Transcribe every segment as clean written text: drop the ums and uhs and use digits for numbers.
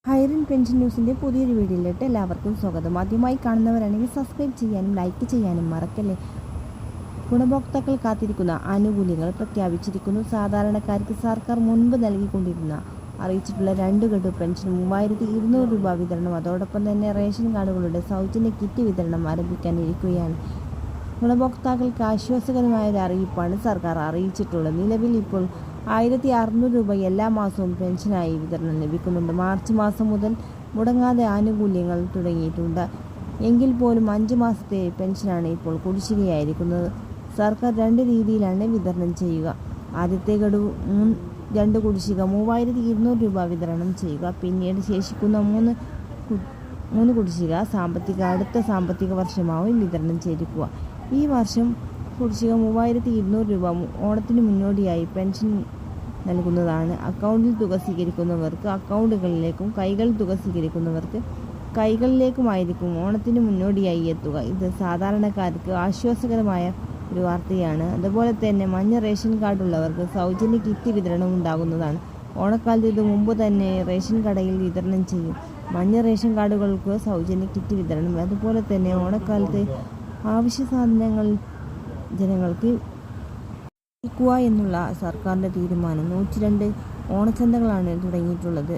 ഹൈറിൻ pension ന്യൂസിൻ്റെ പുതിയൊരു വീഡിയോയിലിട്ട് എല്ലാവർക്കും സ്വാഗതം. ആദ്യമായി കാണുന്നവരാണെങ്കിൽ സബ്സ്ക്രൈബ് ചെയ്യാനും ലൈക്ക് ചെയ്യാനും മറക്കല്ലേ. ഗുണഭോക്താക്കൾ കാത്തിരിക്കുന്ന ആനുകൂല്യങ്ങൾ പ്രഖ്യാപിച്ചിരിക്കുന്നു. സാധാരണക്കാർക്ക് സർക്കാർ മുൻപ് നൽകിക്കൊണ്ടിരുന്ന അറിയിച്ചിട്ടുള്ള 2 ഗഡു പെൻഷൻ 3200 രൂപ വിതരണം, അതോടൊപ്പം തന്നെ റേഷൻ കാർഡുകളുടെ സൗജന്യ കിറ്റ് വിതരണം ആരംഭിക്കാനിരിക്കുകയാണ്. ഗുണഭോക്താക്കൾക്ക് ആശ്വാസകരമായ ഒരു അറിയിപ്പാണ് സർക്കാർ അറിയിച്ചിട്ടുള്ളത്. നിലവിൽ ഇപ്പോൾ 1600 രൂപ എല്ലാ മാസവും പെൻഷനായി വിതരണം ലഭിക്കുന്നുണ്ട്. മാർച്ച് മാസം മുതൽ മുടങ്ങാതെ ആനുകൂല്യങ്ങൾ തുടങ്ങിയിട്ടുണ്ട്. എങ്കിൽ പോലും 5 മാസത്തെ പെൻഷനാണ് ഇപ്പോൾ കുടിശ്ശികയായിരിക്കുന്നത്. സർക്കാർ 2 രീതിയിലാണ് വിതരണം ചെയ്യുക. ആദ്യത്തെ ഗഡു 2 കുടിശ്ശിക 3200 രൂപ വിതരണം ചെയ്യുക. പിന്നീട് ശേഷിക്കുന്ന 3 കുടിശ്ശിക അടുത്ത സാമ്പത്തിക വർഷമാവും വിതരണം ചെയ്തിരിക്കുക. ഈ വർഷം കുടിശ്ശിക 3200 രൂപ ഓണത്തിന് മുന്നോടിയായി പെൻഷൻ നൽകുന്നതാണ്. അക്കൗണ്ടിൽ തുക സ്വീകരിക്കുന്നവർക്ക് അക്കൗണ്ടുകളിലേക്കും കൈകളിൽ തുക സ്വീകരിക്കുന്നവർക്ക് കൈകളിലേക്കുമായിരിക്കും ഓണത്തിന് മുന്നോടിയായി എത്തുക. ഇത് സാധാരണക്കാർക്ക് ആശ്വാസകരമായ ഒരു വാർത്തയാണ്. അതുപോലെ തന്നെ മഞ്ഞ റേഷൻ കാർഡുള്ളവർക്ക് സൗജന്യ കിറ്റ് വിതരണം ഉണ്ടാകുന്നതാണ്. ഓണക്കാലത്ത് ഇത് മുമ്പ് തന്നെ റേഷൻ കടയിൽ വിതരണം ചെയ്യും. മഞ്ഞ റേഷൻ കാർഡുകൾക്ക് സൗജന്യ കിറ്റ് വിതരണം. അതുപോലെ തന്നെ ഓണക്കാലത്ത് ആവശ്യ സാധനങ്ങൾ ജനങ്ങൾക്ക് എത്തിക്കുക എന്നുള്ള സർക്കാരിൻ്റെ തീരുമാനം. 102 ഓണച്ചന്തകളാണ് തുടങ്ങിയിട്ടുള്ളത്.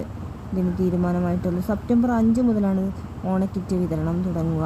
ഇതിന് തീരുമാനമായിട്ടുള്ളത് സെപ്റ്റംബർ 5 മുതലാണ് ഓണക്കിറ്റ് വിതരണം തുടങ്ങുക.